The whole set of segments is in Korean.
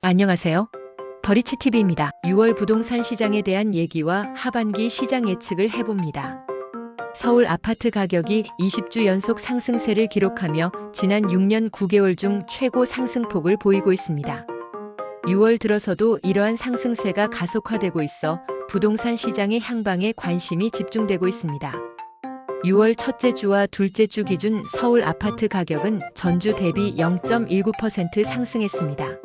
안녕하세요. 더리치TV입니다. 6월 부동산 시장에 대한 얘기와 하반기 시장 예측을 해봅니다. 서울 아파트 가격이 20주 연속 상승세를 기록하며 지난 6년 9개월 중 최고 상승폭을 보이고 있습니다. 6월 들어서도 이러한 상승세가 가속화되고 있어 부동산 시장의 향방에 관심이 집중되고 있습니다. 6월 첫째 주와 둘째 주 기준 서울 아파트 가격은 전주 대비 0.19% 상승했습니다.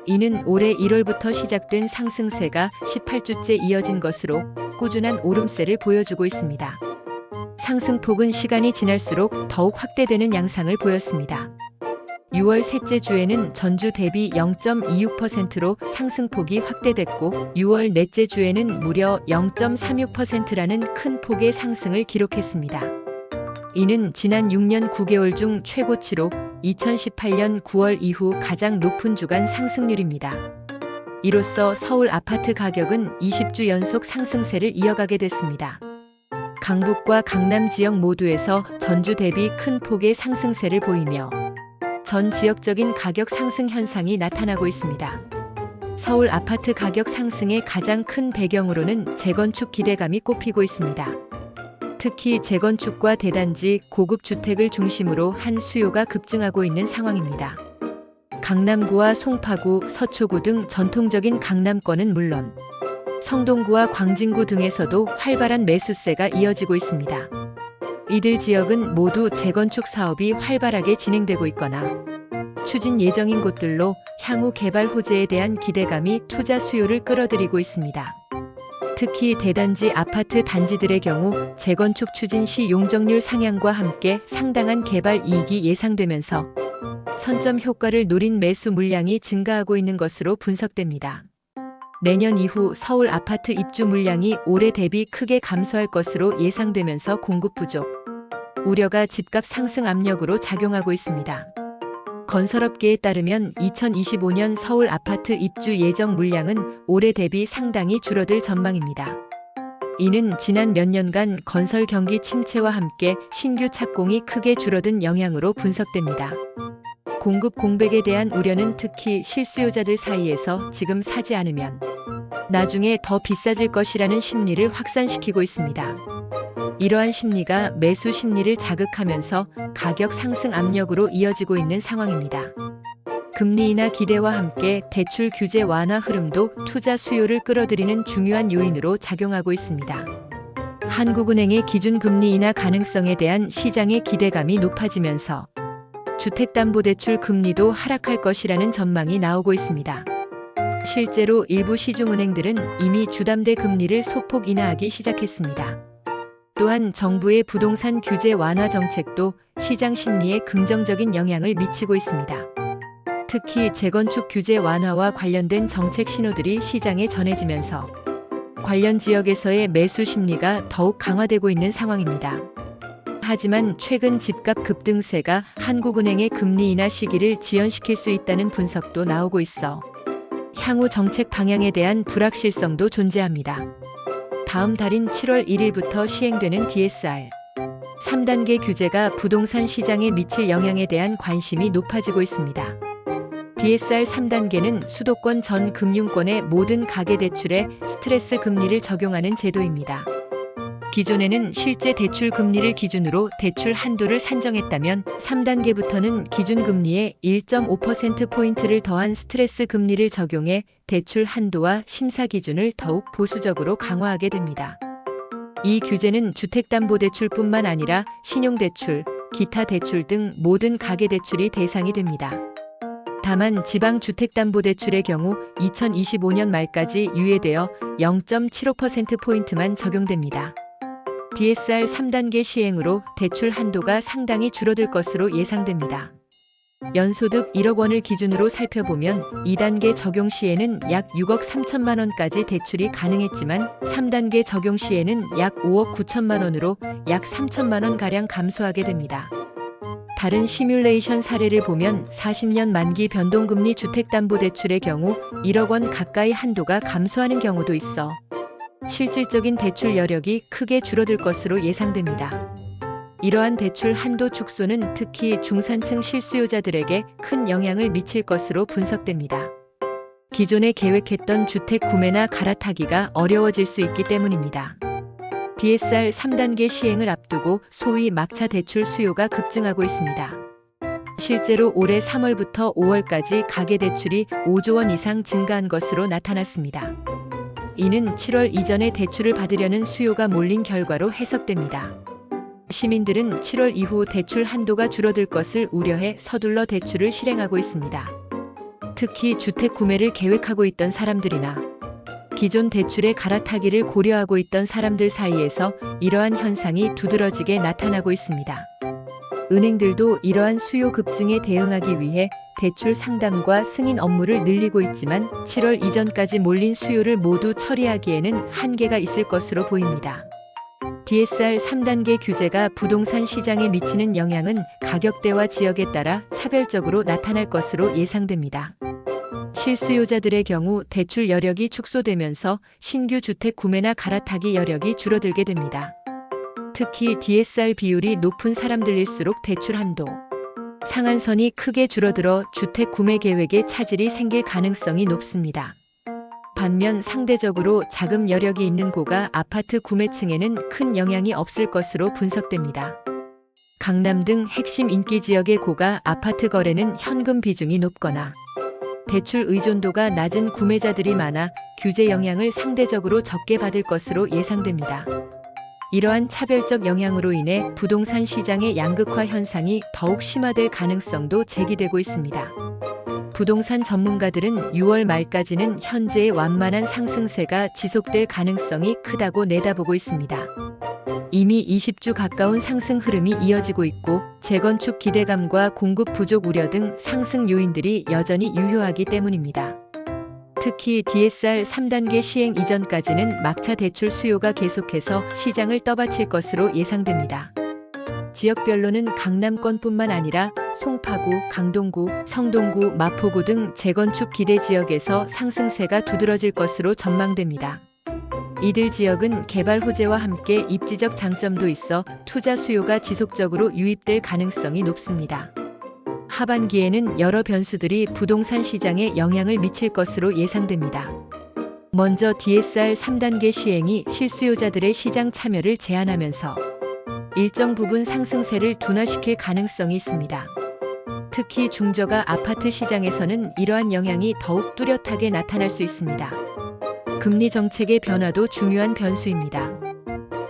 이는 올해 1월부터 시작된 상승세가 18주째 이어진 것으로 꾸준한 오름세를 보여주고 있습니다. 상승폭은 시간이 지날수록 더욱 확대되는 양상을 보였습니다. 6월 셋째 주에는 전주 대비 0.26%로 상승폭이 확대됐고 6월 넷째 주에는 무려 0.36%라는 큰 폭의 상승을 기록했습니다. 이는 지난 6년 9개월 중 최고치로 2018년 9월 이후 가장 높은 주간 상승률입니다. 이로써 서울 아파트 가격은 20주 연속 상승세를 이어가게 됐습니다. 강북과 강남 지역 모두에서 전주 대비 큰 폭의 상승세를 보이며 전 지역적인 가격 상승 현상이 나타나고 있습니다. 서울 아파트 가격 상승의 가장 큰 배경으로는 재건축 기대감이 꼽히고 있습니다. 특히 재건축과 대단지, 고급 주택을 중심으로 한 수요가 급증하고 있는 상황입니다. 강남구와 송파구, 서초구 등 전통적인 강남권은 물론 성동구와 광진구 등에서도 활발한 매수세가 이어지고 있습니다. 이들 지역은 모두 재건축 사업이 활발하게 진행되고 있거나 추진 예정인 곳들로 향후 개발 호재에 대한 기대감이 투자 수요를 끌어들이고 있습니다. 특히 대단지 아파트 단지들의 경우 재건축 추진 시 용적률 상향과 함께 상당한 개발 이익이 예상되면서 선점 효과를 노린 매수 물량이 증가하고 있는 것으로 분석됩니다. 내년 이후 서울 아파트 입주 물량이 올해 대비 크게 감소할 것으로 예상되면서 공급 부족 우려가 집값 상승 압력으로 작용하고 있습니다. 건설업계에 따르면 2025년 서울 아파트 입주 예정 물량은 올해 대비 상당히 줄어들 전망입니다. 이는 지난 몇 년간 건설 경기 침체와 함께 신규 착공이 크게 줄어든 영향으로 분석됩니다. 공급 공백에 대한 우려는 특히 실수요자들 사이에서 지금 사지 않으면 나중에 더 비싸질 것이라는 심리를 확산시키고 있습니다. 이러한 심리가 매수 심리를 자극하면서 가격 상승 압력으로 이어지고 있는 상황입니다. 금리 인하 기대와 함께 대출 규제 완화 흐름도 투자 수요를 끌어들이는 중요한 요인으로 작용하고 있습니다. 한국은행의 기준금리 인하 가능성에 대한 시장의 기대감이 높아지면서 주택담보대출 금리도 하락할 것이라는 전망이 나오고 있습니다. 실제로 일부 시중은행들은 이미 주담대 금리를 소폭 인하하기 시작했습니다. 또한 정부의 부동산 규제 완화 정책도 시장 심리에 긍정적인 영향을 미치고 있습니다. 특히 재건축 규제 완화와 관련된 정책 신호들이 시장에 전해지면서 관련 지역에서의 매수 심리가 더욱 강화되고 있는 상황입니다. 하지만 최근 집값 급등세가 한국은행의 금리 인하 시기를 지연시킬 수 있다는 분석도 나오고 있어 향후 정책 방향에 대한 불확실성도 존재합니다. 다음 달인 7월 1일부터 시행되는 DSR 3단계 규제가 부동산 시장에 미칠 영향에 대한 관심이 높아지고 있습니다. DSR 3단계는 수도권 전 금융권의 모든 가계대출에 스트레스 금리를 적용하는 제도입니다. 기존에는 실제 대출 금리를 기준으로 대출 한도를 산정했다면 3단계부터는 기준금리에 1.5%포인트를 더한 스트레스 금리를 적용해 대출 한도와 심사 기준을 더욱 보수적으로 강화하게 됩니다. 이 규제는 주택담보대출뿐만 아니라 신용대출, 기타 대출 등 모든 가계대출이 대상이 됩니다. 다만 지방주택담보대출의 경우 2025년 말까지 유예되어 0.75%포인트만 적용됩니다. DSR 3단계 시행으로 대출 한도가 상당히 줄어들 것으로 예상됩니다. 연소득 1억 원을 기준으로 살펴보면 2단계 적용 시에는 약 6억 3천만 원까지 대출이 가능했지만 3단계 적용 시에는 약 5억 9천만 원으로 약 3천만 원가량 감소하게 됩니다. 다른 시뮬레이션 사례를 보면 40년 만기 변동금리 주택담보대출의 경우 1억 원 가까이 한도가 감소하는 경우도 있어 실질적인 대출 여력이 크게 줄어들 것으로 예상됩니다. 이러한 대출 한도 축소는 특히 중산층 실수요자들에게 큰 영향을 미칠 것으로 분석됩니다. 기존에 계획했던 주택 구매나 갈아타기가 어려워질 수 있기 때문입니다. DSR 3단계 시행을 앞두고 소위 막차 대출 수요가 급증하고 있습니다. 실제로 올해 3월부터 5월까지 가계대출이 5조 원 이상 증가한 것으로 나타났습니다. 이는 7월 이전에 대출을 받으려는 수요가 몰린 결과로 해석됩니다. 시민들은 7월 이후 대출 한도가 줄어들 것을 우려해 서둘러 대출을 실행하고 있습니다. 특히 주택 구매를 계획하고 있던 사람들이나 기존 대출의 갈아타기를 고려하고 있던 사람들 사이에서 이러한 현상이 두드러지게 나타나고 있습니다. 은행들도 이러한 수요 급증에 대응하기 위해 대출 상담과 승인 업무를 늘리고 있지만 7월 이전까지 몰린 수요를 모두 처리하기에는 한계가 있을 것으로 보입니다. DSR 3단계 규제가 부동산 시장에 미치는 영향은 가격대와 지역에 따라 차별적으로 나타날 것으로 예상됩니다. 실수요자들의 경우 대출 여력이 축소되면서 신규 주택 구매나 갈아타기 여력이 줄어들게 됩니다. 특히 DSR 비율이 높은 사람들일수록 대출 한도, 상한선이 크게 줄어들어 주택 구매 계획에 차질이 생길 가능성이 높습니다. 반면 상대적으로 자금 여력이 있는 고가 아파트 구매층에는 큰 영향이 없을 것으로 분석됩니다. 강남 등 핵심 인기 지역의 고가 아파트 거래는 현금 비중이 높거나 대출 의존도가 낮은 구매자들이 많아 규제 영향을 상대적으로 적게 받을 것으로 예상됩니다. 이러한 차별적 영향으로 인해 부동산 시장의 양극화 현상이 더욱 심화될 가능성도 제기되고 있습니다. 부동산 전문가들은 6월 말까지는 현재의 완만한 상승세가 지속될 가능성이 크다고 내다보고 있습니다. 이미 20주 가까운 상승 흐름이 이어지고 있고 재건축 기대감과 공급 부족 우려 등 상승 요인들이 여전히 유효하기 때문입니다. 특히 DSR 3단계 시행 이전까지는 막차 대출 수요가 계속해서 시장을 떠받칠 것으로 예상됩니다. 지역별로는 강남권뿐만 아니라 송파구, 강동구, 성동구, 마포구 등 재건축 기대 지역에서 상승세가 두드러질 것으로 전망됩니다. 이들 지역은 개발 호재와 함께 입지적 장점도 있어 투자 수요가 지속적으로 유입될 가능성이 높습니다. 하반기에는 여러 변수들이 부동산 시장에 영향을 미칠 것으로 예상됩니다. 먼저 DSR 3단계 시행이 실수요자들의 시장 참여를 제한하면서 일정 부분 상승세를 둔화시킬 가능성이 있습니다. 특히 중저가 아파트 시장에서는 이러한 영향이 더욱 뚜렷하게 나타날 수 있습니다. 금리 정책의 변화도 중요한 변수입니다.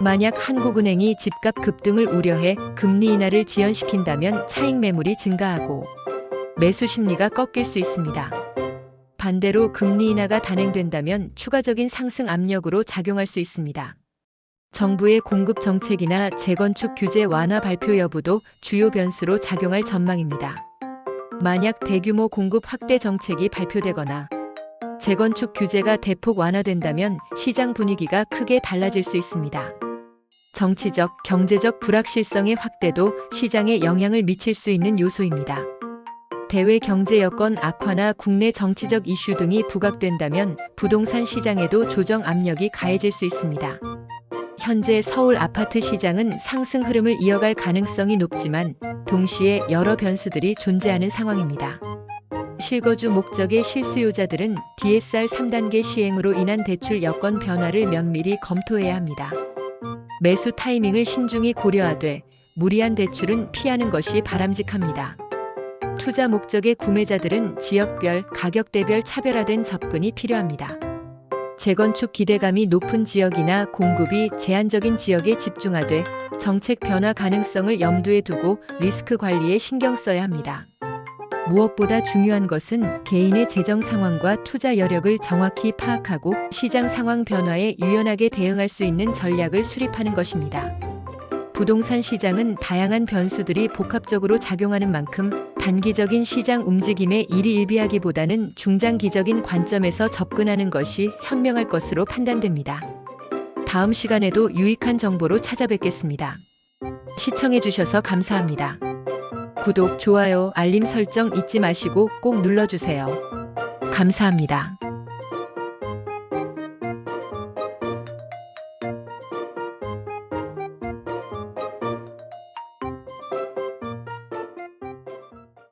만약 한국은행이 집값 급등을 우려해 금리 인하를 지연시킨다면 차익 매물이 증가하고 매수 심리가 꺾일 수 있습니다. 반대로 금리 인하가 단행된다면 추가적인 상승 압력으로 작용할 수 있습니다. 정부의 공급 정책이나 재건축 규제 완화 발표 여부도 주요 변수로 작용할 전망입니다. 만약 대규모 공급 확대 정책이 발표되거나 재건축 규제가 대폭 완화된다면 시장 분위기가 크게 달라질 수 있습니다. 정치적, 경제적 불확실성의 확대도 시장에 영향을 미칠 수 있는 요소입니다. 대외 경제 여건 악화나 국내 정치적 이슈 등이 부각된다면 부동산 시장에도 조정 압력이 가해질 수 있습니다. 현재 서울 아파트 시장은 상승 흐름을 이어갈 가능성이 높지만 동시에 여러 변수들이 존재하는 상황입니다. 실거주 목적의 실수요자들은 DSR 3단계 시행으로 인한 대출 여건 변화를 면밀히 검토해야 합니다. 매수 타이밍을 신중히 고려하되 무리한 대출은 피하는 것이 바람직합니다. 투자 목적의 구매자들은 지역별, 가격대별 차별화된 접근이 필요합니다. 재건축 기대감이 높은 지역이나 공급이 제한적인 지역에 집중하되 정책 변화 가능성을 염두에 두고 리스크 관리에 신경 써야 합니다. 무엇보다 중요한 것은 개인의 재정 상황과 투자 여력을 정확히 파악하고 시장 상황 변화에 유연하게 대응할 수 있는 전략을 수립하는 것입니다. 부동산 시장은 다양한 변수들이 복합적으로 작용하는 만큼 단기적인 시장 움직임에 일희일비하기보다는 중장기적인 관점에서 접근하는 것이 현명할 것으로 판단됩니다. 다음 시간에도 유익한 정보로 찾아뵙겠습니다. 시청해주셔서 감사합니다. 구독, 좋아요, 알림 설정 잊지 마시고 꼭 눌러주세요. 감사합니다.